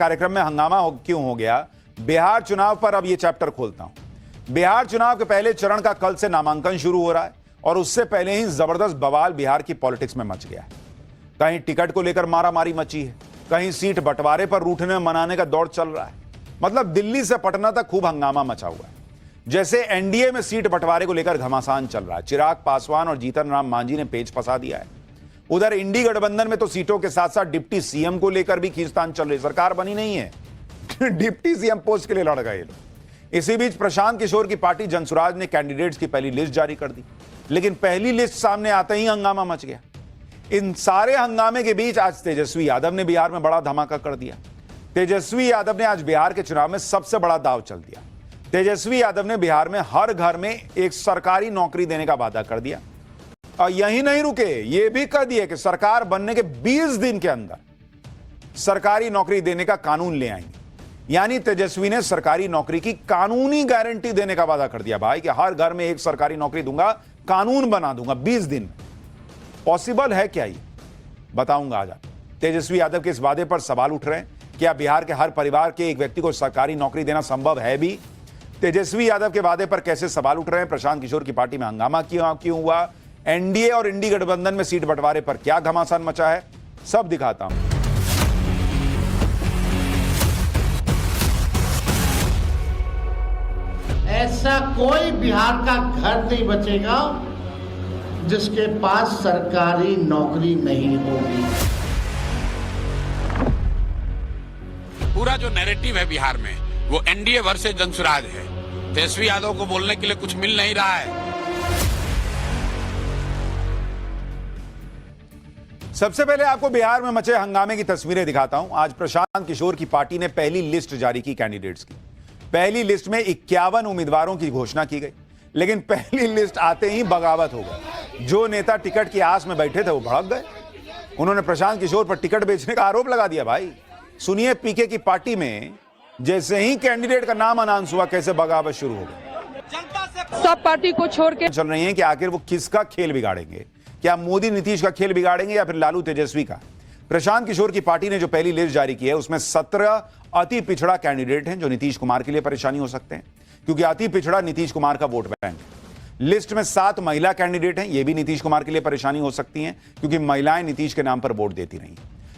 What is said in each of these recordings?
कार्यक्रम में हंगामा क्यों हो गया, बिहार चुनाव पर अब यह चैप्टर खोलता हूं। बिहार चुनाव के पहले चरण का कल से नामांकन शुरू हो रहा है और उससे पहले ही जबरदस्त बवाल बिहार की पॉलिटिक्स में मच गया है। कहीं टिकट को लेकर मारामारी मची है, कहीं सीट बंटवारे पर रूठने मनाने का दौर चल रहा है। मतलब दिल्ली से पटना तक खूब हंगामा मचा हुआ है। जैसे एनडीए में सीट बंटवारे को लेकर घमासान चल रहा है। चिराग पासवान और जीतन राम मांझी ने पेच फंसा दिया है। उधर इंडी गठबंधन में तो सीटों के साथ साथ डिप्टी सीएम को लेकर भी खींचतान चल रही। सरकार बनी नहीं है, डिप्टी सीएम पोस्ट के लिए लड़ गए लोग। इसी बीच प्रशांत किशोर की पार्टी जनसुराज ने कैंडिडेट्स की पहली लिस्ट जारी कर दी, लेकिन पहली लिस्ट सामने आते ही हंगामा मच गया। इन सारे हंगामे के बीच आज तेजस्वी यादव ने बिहार में बड़ा धमाका कर दिया। तेजस्वी यादव ने आज बिहार के चुनाव में सबसे बड़ा दांव चल दिया। तेजस्वी यादव ने बिहार में हर घर में एक सरकारी नौकरी देने का वादा कर दिया और यही नहीं रुके, ये भी कह दिए कि सरकार बनने के 20 दिन के अंदर सरकारी नौकरी देने का कानून ले आएंगे। यानी तेजस्वी ने सरकारी नौकरी की कानूनी गारंटी देने का वादा कर दिया भाई कि हर घर में एक सरकारी नौकरी दूंगा, कानून बना दूंगा 20 दिन में। पॉसिबल है क्या ये, बताऊंगा आज। तेजस्वी यादव के इस वादे पर सवाल उठ रहे हैं। क्या बिहार के हर परिवार के एक व्यक्ति को सरकारी नौकरी देना संभव है भी? तेजस्वी यादव के वादे पर कैसे सवाल उठ रहे हैं? प्रशांत किशोर की पार्टी में हंगामा क्यों हुआ? एनडीए और इंडी गठबंधन में सीट बंटवारे पर क्या घमासान मचा है, सब दिखाता हूं। ऐसा कोई बिहार का घर नहीं बचेगा जिसके पास सरकारी नौकरी नहीं होगी। पूरा जो नैरेटिव है बिहार में वो एनडीए वर्सेस जनसुराज है। तेजस्वी यादव को बोलने के लिए कुछ मिल नहीं रहा है। सबसे पहले आपको बिहार में मचे हंगामे की तस्वीरें दिखाता हूं। आज प्रशांत किशोर की पार्टी ने पहली लिस्ट जारी की कैंडिडेट्स की। पहली लिस्ट में 51 उम्मीदवारों की घोषणा की गई, लेकिन पहली लिस्ट आते ही बगावत हो गई। जो नेता टिकट की आस में बैठे थे वो भड़क गए। उन्होंने प्रशांत किशोर पर टिकट बेचने का आरोप लगा दिया। भाई सुनिए, पीके की पार्टी में जैसे ही कैंडिडेट का नाम अनाउंस हुआ कैसे बगावत शुरू हो गई। सब पार्टी को छोड़ के चल रही है कि आखिर वो किसका खेल बिगाड़ेंगे। क्या मोदी नीतीश का खेल बिगाड़ेंगे या फिर लालू तेजस्वी का? प्रशांत किशोर की पार्टी ने जो पहली लिस्ट जारी की है उसमें 17 अति पिछड़ा कैंडिडेट हैं जो नीतीश कुमार के लिए परेशानी हो सकते हैं, क्योंकि अति पिछड़ा नीतीश कुमार का वोट बैंक है। लिस्ट में 7 महिला कैंडिडेट हैं, ये भी नीतीश कुमार के लिए परेशानी हो सकती हैं क्योंकि महिलाएं नीतीश के नाम पर वोट देती रही।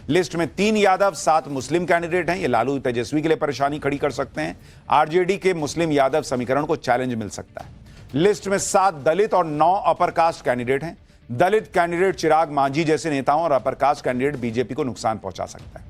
लिस्ट में 3 यादव, 7 मुस्लिम कैंडिडेट हैं, ये लालू तेजस्वी के लिए परेशानी खड़ी कर सकते हैं। आरजेडी के मुस्लिम यादव समीकरण को चैलेंज मिल सकता है। लिस्ट में 7 दलित और 9 अपर कास्ट कैंडिडेट हैं। दलित कैंडिडेट चिराग मांझी जैसे नेताओं और अपर कास्ट कैंडिडेट बीजेपी को नुकसान पहुंचा सकता है।